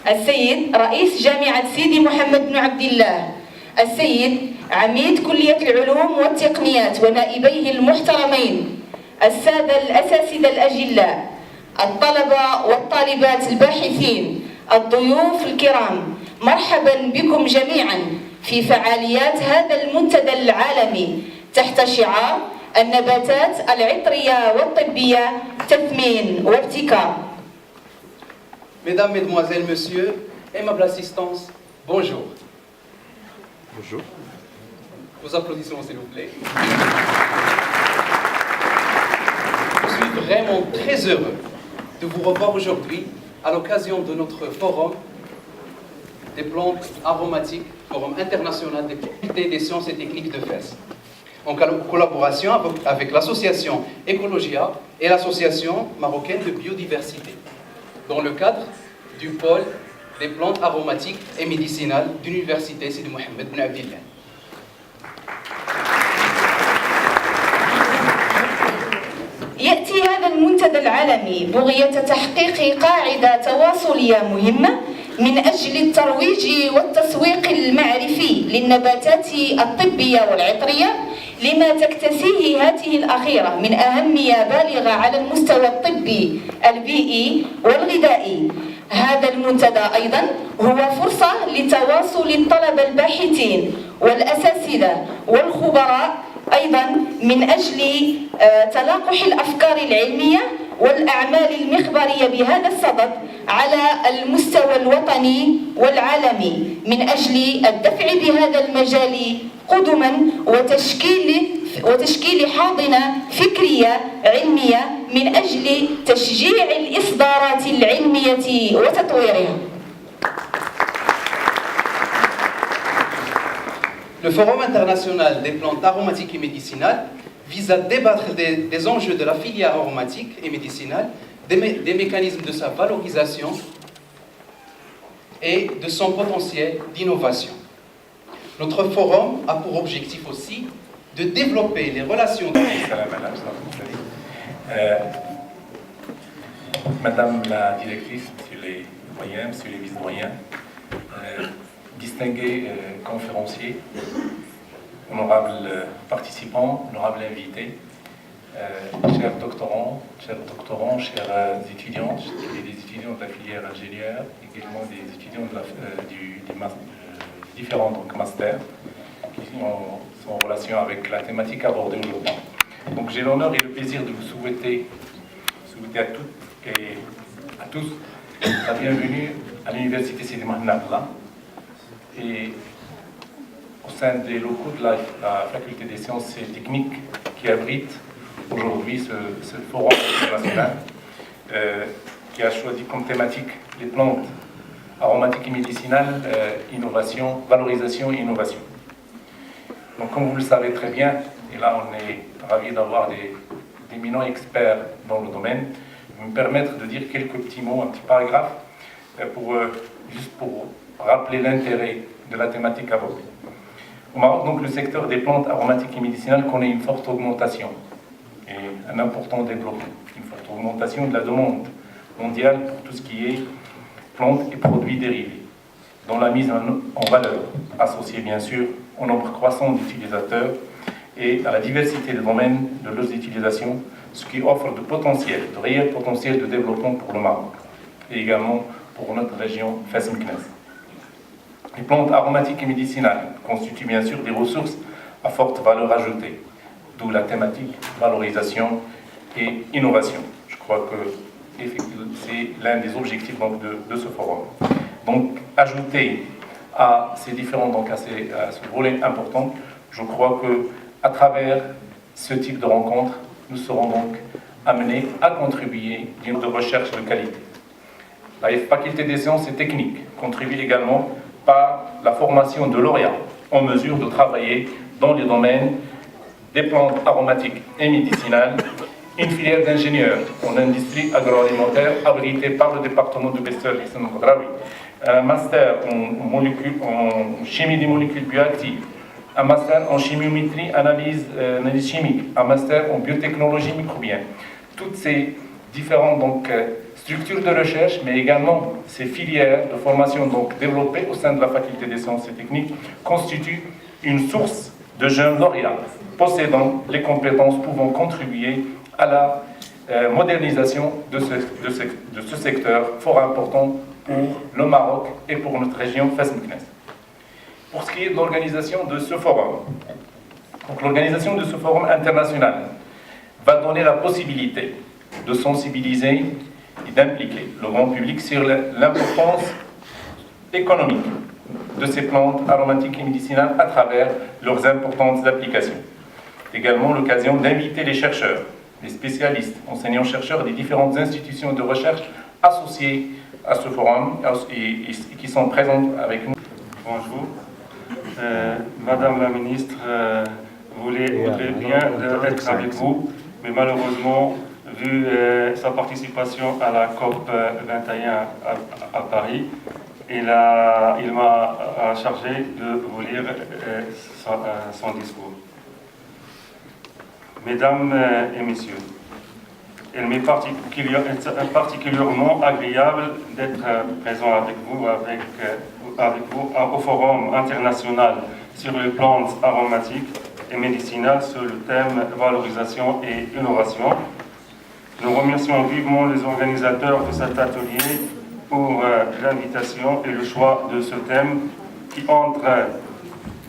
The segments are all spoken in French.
السيد رئيس جامعة سيدي محمد بن عبد الله، السيد عميد كلية العلوم والتقنيات ونائبيه المحترمين، السادة الأساتذة الأجلاء، الطلبة والطالبات الباحثين، الضيوف الكرام، مرحبا بكم جميعا في فعاليات هذا المنتدى العالمي تحت شعار النباتات العطرية والطبية تثمين وابتكار. Mesdames, Mesdemoiselles, Messieurs, aimable assistance, bonjour. Bonjour. Vos applaudissements, s'il vous plaît. Je suis vraiment très heureux de vous revoir aujourd'hui à l'occasion de notre forum des plantes aromatiques, forum international des facultés des sciences et techniques de Fès, en collaboration avec l'association Ecologia et l'association marocaine de biodiversité, dans le cadre du pôle des plantes aromatiques et médicinales d'Université Sidi Mohamed Ben Abdillah. يأتي هذا المنتدى العالمي بغية تحقيق قاعدة تواصلية مهمة من أجل الترويج والتسويق المعرفي للنباتات الطبية والعطرية لما تكتسيه هذه الأخيرة من أهمية بالغة على المستوى الطبي البيئي والغذائي. هذا المنتدى أيضا هو فرصة لتواصل الطلبة الباحثين والأساتذة والخبراء أيضا من أجل تلاقح الأفكار العلمية والأعمال المخبرية بهذا الصدد على المستوى الوطني والعالمي من أجل الدفع بهذا المجال قدما وتشكيل حاضنة فكرية علمية من أجل تشجيع الإصدارات العلمية وتطويرها. Le Forum international des plantes aromatiques et médicinales vise à débattre des enjeux de la filière aromatique et médicinale, des mécanismes de sa valorisation et de son potentiel d'innovation. Notre forum a pour objectif aussi de développer les relations... Madame la directrice, Monsieur les doyens, Monsieur les vice-doyens, distingués conférenciers, honorables participants, honorables invités, chers doctorants, chers étudiants, des étudiants de la filière ingénieure, également des étudiants de différents masters qui sont en relation avec la thématique abordée aujourd'hui. Donc j'ai l'honneur et le plaisir de vous souhaiter à toutes et à tous la bienvenue à l'Université Sidi Mohamed Ben Abdallah et au sein des locaux de la Faculté des sciences et techniques qui abrite aujourd'hui ce forum international qui a choisi comme thématique les plantes aromatiques et médicinales, innovation, valorisation et innovation. Donc comme vous le savez très bien, et là on est ravis d'avoir des éminents experts dans le domaine, je vais me permettre de dire quelques petits mots, un petit paragraphe, juste pour rappeler l'intérêt de la thématique abordée. Au Maroc, donc, le secteur des plantes aromatiques et médicinales connaît une forte augmentation et un important développement, une forte augmentation de la demande mondiale pour tout ce qui est plantes et produits dérivés, dont la mise en valeur, associée bien sûr au nombre croissant d'utilisateurs et à la diversité des domaines de leurs utilisations, ce qui offre de réels potentiels de développement pour le Maroc et également pour notre région Fès-Meknès. Les plantes aromatiques et médicinales constituent bien sûr des ressources à forte valeur ajoutée, d'où la thématique valorisation et innovation. Je crois que c'est l'un des objectifs donc, de ce forum. Donc, ajouter à ces différents, donc à ce volet important, je crois que à travers ce type de rencontre, nous serons donc amenés à contribuer à une recherche de qualité. La Faculté des sciences et techniques contribue également par la formation de lauréats en mesure de travailler dans les domaines des plantes aromatiques et médicinales, une filière d'ingénieurs en industrie agroalimentaire abritée par le département de Bessel Hassan Khadraoui, un master en chimie des molécules bioactives, un master en chimiométrie, analyse chimique, un master en biotechnologie microbienne. Toutes ces différentes structures de recherche, mais également ces filières de formation développées au sein de la faculté des sciences et techniques constituent une source de jeunes lauréats possédant les compétences pouvant contribuer à la modernisation de ce secteur fort important pour le Maroc et pour notre région Fès-Meknès. Pour ce qui est de l'organisation de ce forum, donc l'organisation de ce forum international va donner la possibilité de sensibiliser et d'impliquer le grand public sur l'importance économique de ces plantes aromatiques et médicinales à travers leurs importantes applications. Également l'occasion d'inviter les chercheurs, les spécialistes, enseignants-chercheurs des différentes institutions de recherche associées à ce forum et qui sont présentes avec nous. Bonjour. Madame la ministre voulait bien être avec vous, mais malheureusement, vu sa participation à la COP 21 à Paris, il m'a chargé de vous lire son discours. Mesdames et messieurs, il m'est particulièrement agréable d'être présent avec vous au Forum international sur les plantes aromatiques et médicinales sur le thème valorisation et innovation. Nous remercions vivement les organisateurs de cet atelier pour l'invitation et le choix de ce thème qui entre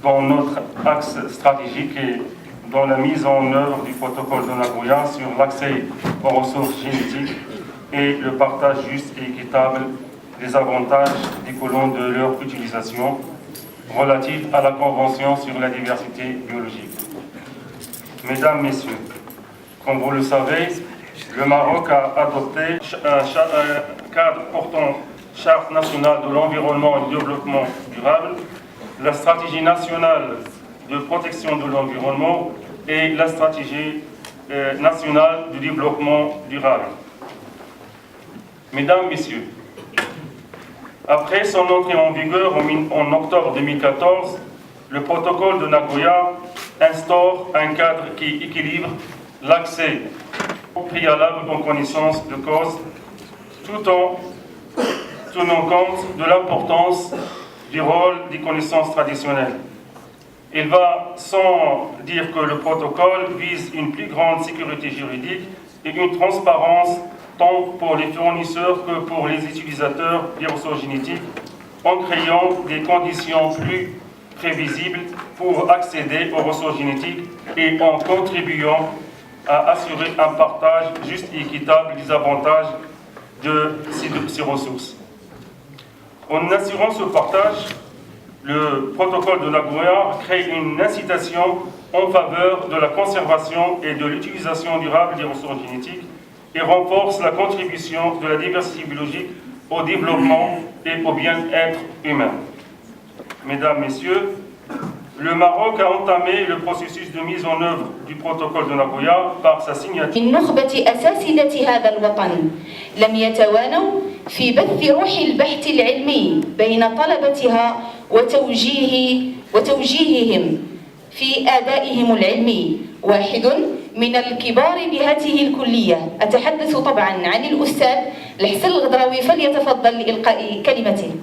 dans notre axe stratégique et dans la mise en œuvre du protocole de Nagoya sur l'accès aux ressources génétiques et le partage juste et équitable des avantages découlant de leur utilisation relative à la Convention sur la diversité biologique. Mesdames, Messieurs, comme vous le savez, le Maroc a adopté un cadre portant Charte nationale de l'environnement et du développement durable, la stratégie nationale de protection de l'environnement et la stratégie nationale du développement durable. Mesdames, Messieurs, après son entrée en vigueur en octobre 2014, le protocole de Nagoya instaure un cadre qui équilibre l'accès préalable en connaissance de cause, tout en tenant compte de l'importance du rôle des connaissances traditionnelles. Il va sans dire que le protocole vise une plus grande sécurité juridique et une transparence tant pour les fournisseurs que pour les utilisateurs des ressources génétiques, en créant des conditions plus prévisibles pour accéder aux ressources génétiques et en contribuant à assurer un partage juste et équitable des avantages de ces ressources. En assurant ce partage, le protocole de Nagoya crée une incitation en faveur de la conservation et de l'utilisation durable des ressources génétiques et renforce la contribution de la diversité biologique au développement et au bien-être humain. Mesdames, Messieurs, le Maroc a entamé le processus de mise en œuvre du protocole de Nagoya par sa signature. من نخبة أساتذة هذا الوطن لم يتوانوا في بث روح البحث العلمي بين طلبتها وتوجيههم في أدائهم العلمي. واحد من الكبار بهذه الكلية، أتحدث طبعا عن الأستاذ الحسن الغدراوي، فليتفضل لإلقاء كلمته.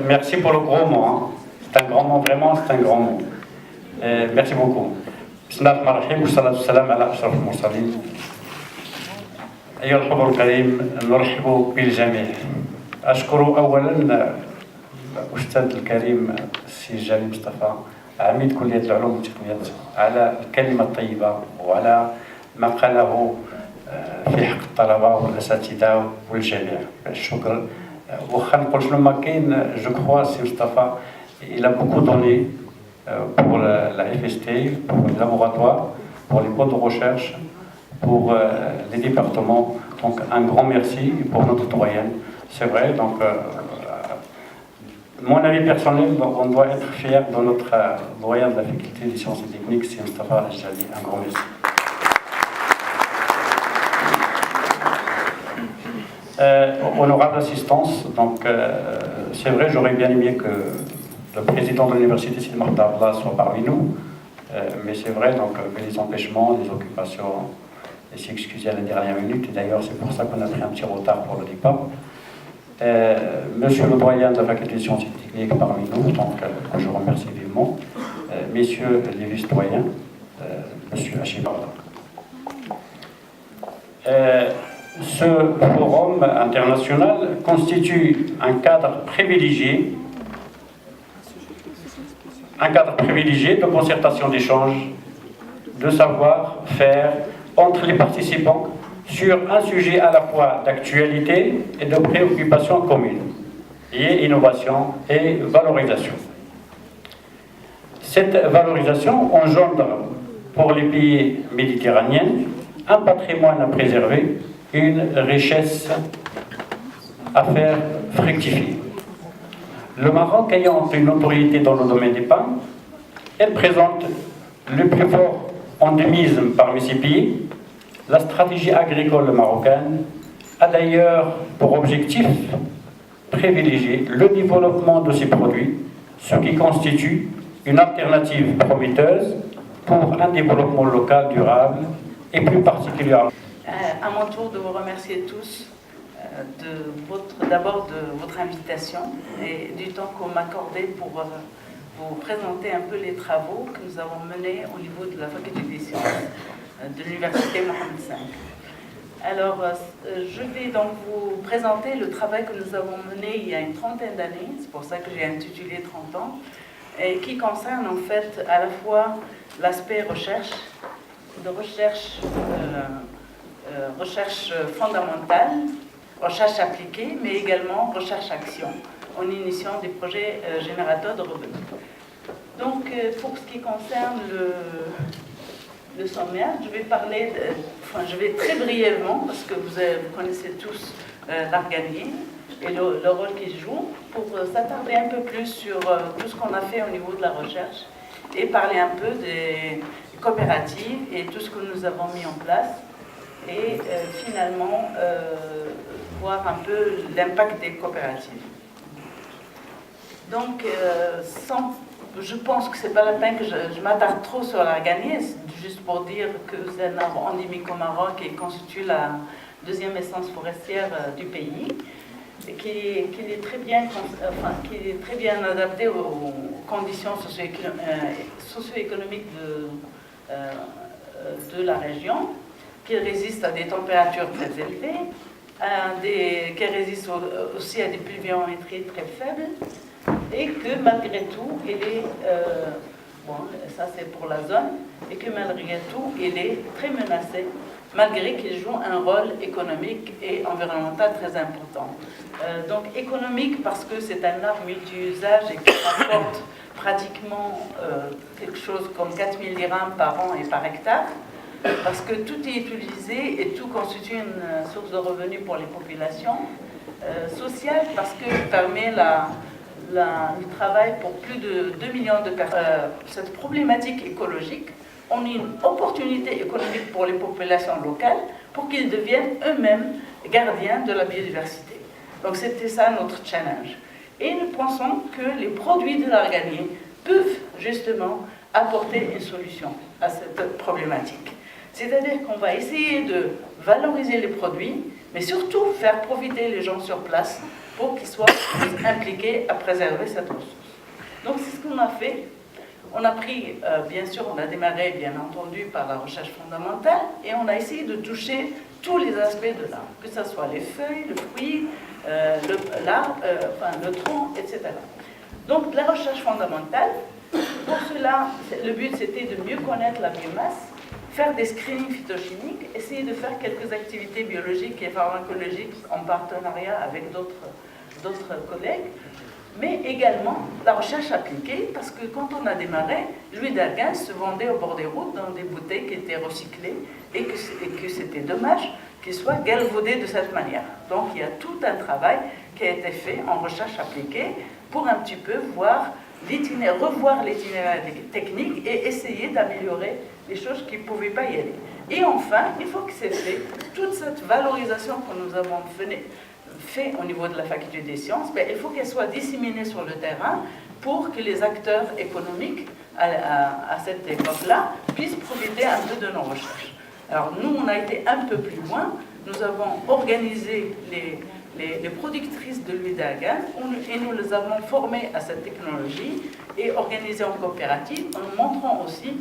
Merci pour le gros mot. Hein. C'est un grand mot, vraiment, c'est un grand mot. Merci beaucoup. بسم الله الرحمن الرحيم والصلاة والسلام على أشرف المرسلين. أيها الحضور الكريم، نرحب بالجميع. أشكر أولا الأستاذ الكريم السي جلال مصطفى عميد كلية العلوم والتقنيات على الكلمة الطيبة وعلى ما قاله في حق الطلبة والأساتذة والجميع. الشكر. واخا نقول شنو ما كاين، جو كخوا سي مصطفى il a beaucoup donné pour la FST, pour le laboratoire, pour les pôles de recherche, pour les départements. Donc un grand merci pour notre doyenne. C'est vrai, donc mon avis personnel, donc, on doit être fier de notre doyen de la faculté des sciences et techniques, c'est Moustapha Al-Jali. Un grand merci. Honorable assistance, donc c'est vrai, j'aurais bien aimé que le président de l'université Sidi Mohamed Abdallah soit parmi nous, mais c'est vrai, donc les empêchements, les occupations, et s'y excuser à la dernière minute, et d'ailleurs c'est pour ça qu'on a pris un petit retard pour le départ. Monsieur le doyen de la faculté des sciences et techniques parmi nous, donc que je remercie vivement, messieurs les vice-doyens, monsieur Hachim. Ce forum international constitue un cadre privilégié de concertation d'échange, de savoir-faire entre les participants sur un sujet à la fois d'actualité et de préoccupation commune, et innovation et valorisation. Cette valorisation engendre pour les pays méditerranéens un patrimoine à préserver, une richesse à faire fructifier. Le Maroc ayant une autorité dans le domaine des pains, elle présente le plus fort endémisme parmi ces pays. La stratégie agricole marocaine a d'ailleurs pour objectif privilégier le développement de ces produits, ce qui constitue une alternative prometteuse pour un développement local durable et plus particulièrement. À mon tour de vous remercier tous d'abord de votre invitation et du temps qu'on m'a accordé pour vous présenter un peu les travaux que nous avons menés au niveau de la faculté des sciences de l'université Mohamed V. Alors, je vais donc vous présenter le travail que nous avons mené il y a une trentaine d'années, c'est pour ça que j'ai intitulé 30 ans, et qui concerne en fait à la fois l'aspect recherche fondamentale, recherche appliquée, mais également recherche-action, en initiant des projets générateurs de revenus. Donc, pour ce qui concerne le sommaire, je vais très brièvement, parce que vous connaissez tous l'Arganier et le rôle qu'il joue, pour s'attarder un peu plus sur tout ce qu'on a fait au niveau de la recherche et parler un peu des coopératives et tout ce que nous avons mis en place et finalement voir un peu l'impact des coopératives. Donc, je pense que ce n'est pas la peine que je m'attarde trop sur l'Arganier, juste pour dire que c'est un arbre endémique au Maroc et constitue la deuxième essence forestière du pays, et qui est très bien adapté aux conditions socio-économiques de la région, qui résiste à des températures très élevées, qui résiste aussi à des pluviométries très faibles, et que malgré tout, il est, ça c'est pour la zone, et que malgré tout, il est très menacé, malgré qu'il joue un rôle économique et environnemental très important. Donc économique parce que c'est un arbre multi-usage et qui rapporte pratiquement quelque chose comme 4000 dirhams par an et par hectare, parce que tout est utilisé et tout constitue une source de revenus pour les populations. Sociale parce qu'il permet le travail pour plus de 2 millions de personnes. Cette problématique écologique, on a une opportunité économique pour les populations locales pour qu'ils deviennent eux-mêmes gardiens de la biodiversité. Donc c'était ça notre challenge. Et nous pensons que les produits de l'Arganier peuvent justement apporter une solution à cette problématique. C'est-à-dire qu'on va essayer de valoriser les produits, mais surtout faire profiter les gens sur place pour qu'ils soient impliqués à préserver cette ressource. Donc c'est ce qu'on a fait. On a pris, bien sûr, on a démarré bien entendu par la recherche fondamentale et on a essayé de toucher tous les aspects de l'arbre, que ce soit les feuilles, le fruit, le tronc, etc. Donc la recherche fondamentale, pour cela, le but c'était de mieux connaître la biomasse, faire des screenings phytochimiques, essayer de faire quelques activités biologiques et pharmacologiques en partenariat avec d'autres collègues, mais également la recherche appliquée, parce que quand on a démarré, l'huile d'argan se vendait au bord des routes dans des bouteilles qui étaient recyclées et que c'était dommage qu'il soit galvaudé de cette manière. Donc il y a tout un travail qui a été fait en recherche appliquée pour un petit peu revoir l'itinéraire technique et essayer d'améliorer les choses qui ne pouvaient pas y aller. Et enfin, il faut que c'est fait, toute cette valorisation que nous avons fait au niveau de la faculté des sciences, il faut qu'elle soit disséminée sur le terrain pour que les acteurs économiques à cette époque-là puissent profiter un peu de nos recherches. Alors nous, on a été un peu plus loin, nous avons organisé les productrices de l'huile d'argan et nous les avons formées à cette technologie et organisées en coopérative en montrant aussi,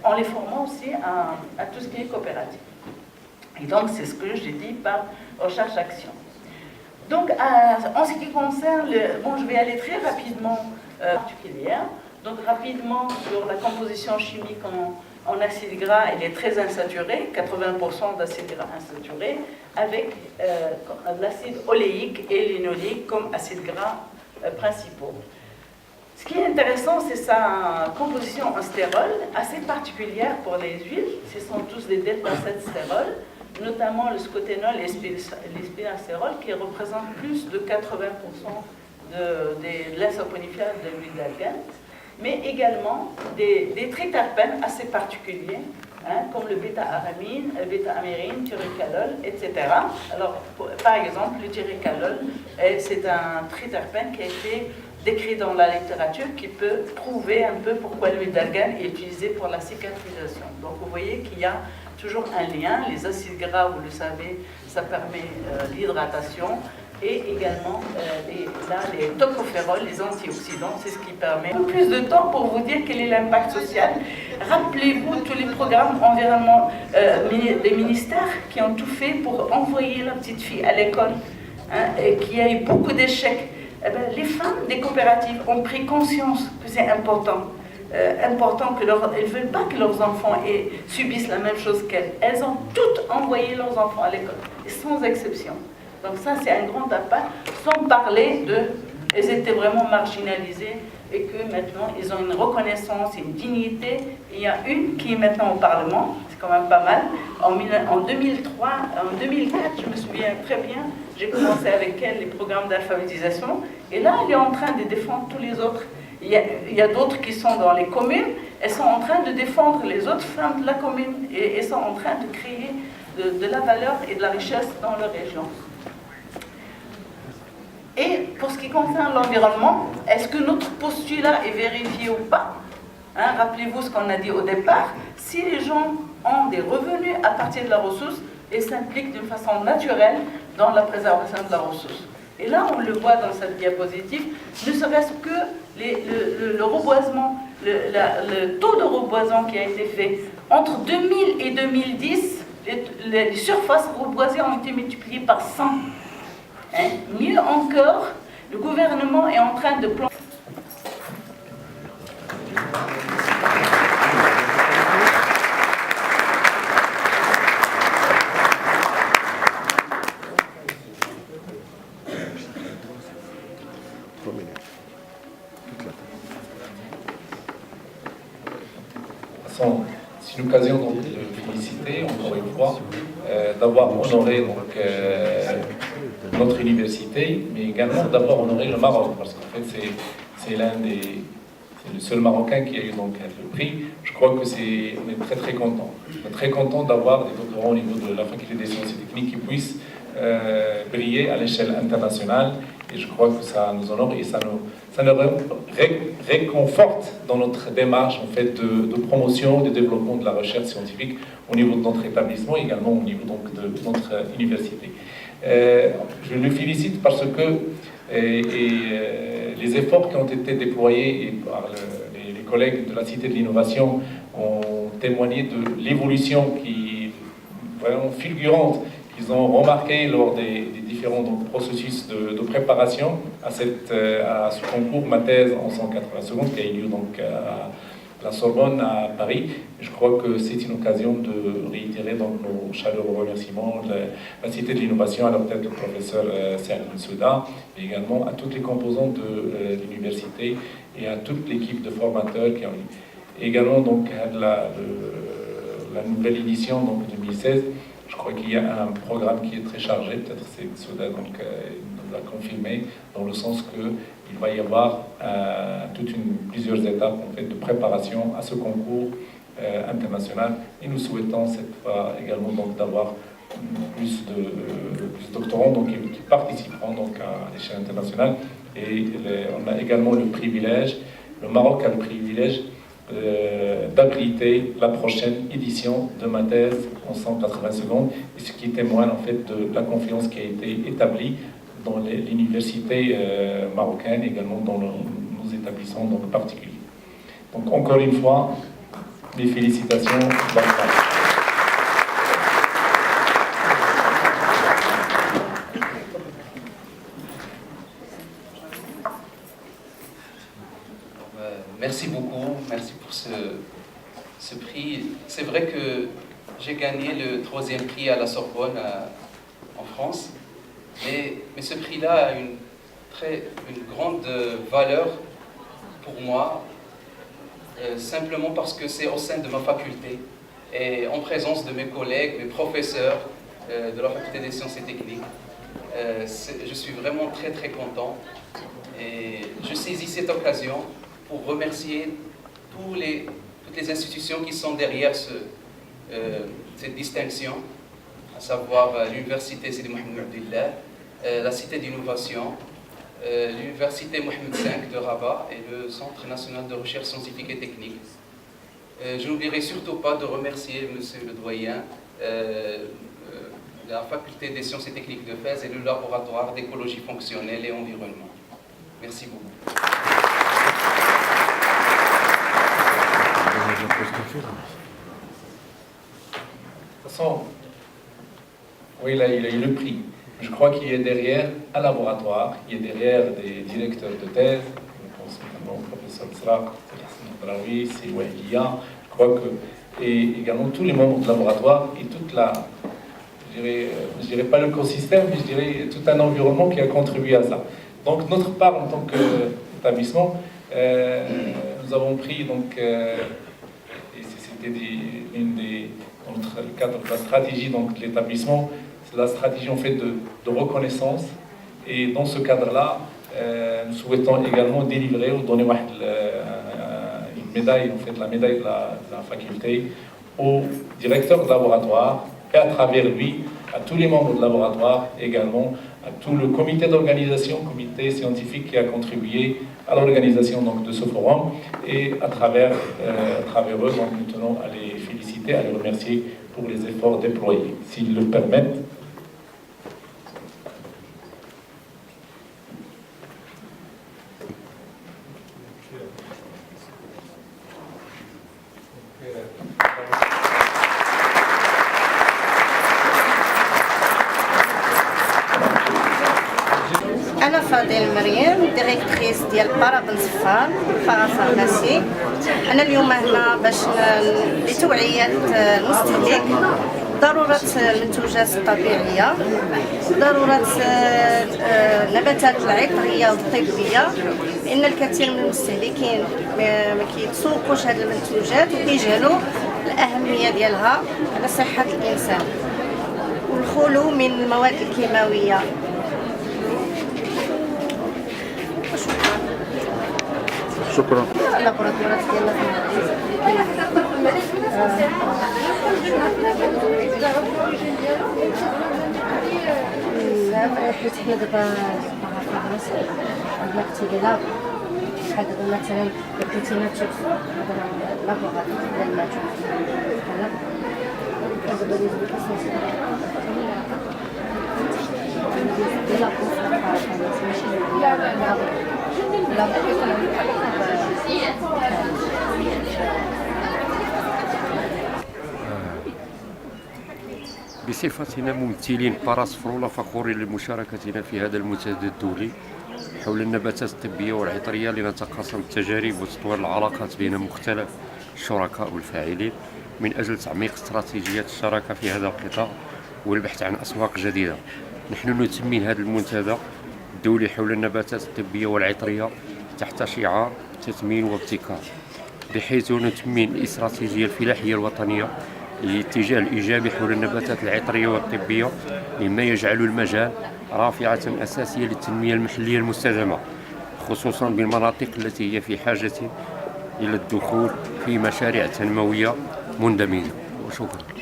en les formant aussi à tout ce qui est coopératif. Et donc c'est ce que j'ai dit par recherche-action. Donc en ce qui concerne, je vais aller très rapidement particulière. Donc rapidement sur la composition chimique en acide gras, elle est très insaturée, 80% d'acide gras insaturé, avec l'acide oléique et linoléique comme acides gras principaux. Ce qui est intéressant, c'est sa composition en stérol, assez particulière pour les huiles. Ce sont tous des delta-7 stérols, notamment le scoténol et l'espinacérol, qui représentent plus de 80% de l'insaponifiable de l'huile d'argan, mais également des triterpènes assez particuliers, comme le bêta-aramine, bêta-amérine, tyricalol, etc. Alors, par exemple, le tyricalol, c'est un triterpène qui a été décrit dans la littérature qui peut prouver un peu pourquoi l'huile d'argan est utilisée pour la cicatrisation. Donc, vous voyez qu'il y a toujours un lien. Les acides gras, vous le savez, ça permet l'hydratation. Et également, les tocophérols, les antioxydants, c'est ce qui permet un peu plus de temps pour vous dire quel est l'impact social. Rappelez-vous tous les programmes environnement des ministères qui ont tout fait pour envoyer la petite fille à l'école, et qui a eu beaucoup d'échecs. Les femmes des coopératives ont pris conscience que c'est important. Elles ne veulent pas que leurs enfants subissent la même chose qu'elles. Elles ont toutes envoyé leurs enfants à l'école, sans exception. Donc ça, c'est un grand impact, sans parler elles étaient vraiment marginalisées et que maintenant, ils ont une reconnaissance, une dignité. Il y a une qui est maintenant au Parlement, c'est quand même pas mal. En 2003, en 2004, je me souviens très bien, j'ai commencé avec elle les programmes d'alphabétisation. Et là, elle est en train de défendre tous les autres. Il y a d'autres qui sont dans les communes, elles sont en train de défendre les autres femmes de la commune et elles sont en train de créer de la valeur et de la richesse dans leur région. Et pour ce qui concerne l'environnement, est-ce que notre postulat est vérifié ou pas? Rappelez-vous ce qu'on a dit au départ, si les gens ont des revenus à partir de la ressource, ils s'impliquent d'une façon naturelle dans la préservation de la ressource. Et là, on le voit dans cette diapositive, ne serait-ce que le reboisement, le taux de reboisement qui a été fait entre 2000 et 2010, les surfaces reboisées ont été multipliées par 100. Mieux encore, le gouvernement est en train de planter. C'est une occasion donc, de féliciter encore une fois d'avoir honoré donc, notre université, mais également d'avoir honoré le Maroc, parce qu'en fait c'est le seul Marocain qui a eu donc le prix. Je crois que on est très très content. On est très content d'avoir des doctorants au niveau de la faculté des sciences et techniques qui puissent briller à l'échelle internationale. Et je crois que ça nous honore et ça nous réconforte dans notre démarche en fait, de promotion, de développement de la recherche scientifique au niveau de notre établissement et également au niveau donc, de notre université. Je le félicite parce que les efforts qui ont été déployés par les collègues de la Cité de l'Innovation ont témoigné de l'évolution qui vraiment fulgurante qu'ils ont remarqué lors des différents donc, processus de préparation à ce concours ma thèse en 180 secondes qui a eu lieu donc, la Sorbonne à Paris. Je crois que c'est une occasion de réitérer donc nos chaleureux remerciements la Cité de l'Innovation, à la tête du professeur Salim Souda, mais également à toutes les composantes de l'université et à toute l'équipe de formateurs qui ont eu. Également donc la nouvelle édition donc 2016. Je crois qu'il y a un programme qui est très chargé, peut-être c'est Souda donc nous l'a confirmé, dans le sens qu'il va y avoir plusieurs étapes en fait, de préparation à ce concours international. Et nous souhaitons cette fois également donc d'avoir plus de doctorants donc, qui participeront donc, à l'échelle internationale. Et on a également le privilège, le Maroc a le privilège d'abriter la prochaine édition de ma thèse en 180 secondes, et ce qui témoigne en fait de la confiance qui a été établie dans l'université marocaine, également dans nos établissements donc particuliers. Donc encore une fois, mes félicitations. Merci beaucoup, merci pour ce prix. C'est vrai que j'ai gagné le 3e prix à la Sorbonne en France, mais ce prix-là a une grande valeur pour moi, simplement parce que c'est au sein de ma faculté et en présence de mes collègues, mes professeurs de la faculté des sciences et techniques. Je suis vraiment très très content et je saisis cette occasion pour remercier toutes les institutions qui sont derrière cette distinction, à savoir l'Université Sidi Mohamed Abdillah, la Cité d'innovation, l'Université Mohamed V de Rabat et le Centre national de recherche scientifique et technique. Je n'oublierai surtout pas de remercier Monsieur le doyen, la Faculté des sciences et techniques de Fès et le laboratoire d'écologie fonctionnelle et environnement. Merci beaucoup. De toute façon, oui, là, il a eu le prix. Je crois qu'il y a derrière un laboratoire, il y a derrière des directeurs de thèse, je pense notamment au professeur Sra, c'est Wahia, je crois que, et également tous les membres du laboratoire et toute je dirais pas l'écosystème, mais je dirais tout un environnement qui a contribué à ça. Donc notre part en tant qu'établissement, nous avons pris donc dans le cadre de la stratégie donc, de l'établissement, c'est la stratégie en fait de reconnaissance. Et dans ce cadre-là, nous souhaitons également délivrer ou donner une médaille, en fait, la médaille de la faculté au directeur de laboratoire et à travers lui, à tous les membres du laboratoire également, à tout le comité d'organisation, comité scientifique qui a contribué à l'organisation de ce forum, et à travers eux, donc, nous tenons à les féliciter, à les remercier pour les efforts déployés. S'ils le permettent. أنا فاضل مريم ديريكتريس ديال بارابن صفار بارافارماسي. أنا اليوم هنا باش لتوعية المستهلك ضرورة المنتوجات الطبيعية، ضرورة النباتات العطرية والطبية، لأن الكثير من المستهلكين ما كيتسوقوش هذه المنتوجات وكيجهلوا الأهمية ديالها على صحة الإنسان والخلو من المواد الكيماوية. شكرا. اللابوراتوارات ديالنا لا حيت حنا دابا عندنا اختلاف بحال دابا مثلا كنتي تشوف مثلا اللابوراتوار ديال الماتوش دابا اللي زوين ديال بصفتنا ممثلين باراسفرولا فخورين لمشاركتنا في هذا المنتدى الدولي حول النباتات الطبية والعطرية لنتقاسم التجارب وتطوير العلاقات بين مختلف الشركاء والفاعلين من أجل تعميق استراتيجية الشراكة في هذا القطاع والبحث عن أسواق جديدة. نحن نثمن هذا المنتدى الدولي حول النباتات الطبية والعطرية تحت شعار تثمين وابتكار، بحيث نثمن الاستراتيجية الفلاحية الوطنية للاتجاه الإيجابي حول النباتات العطرية والطبية، مما يجعل المجال رافعة أساسية للتنمية المحلية المستدامة، خصوصا بالمناطق التي هي في حاجة إلى الدخول في مشاريع تنموية مندمجة. وشكرا.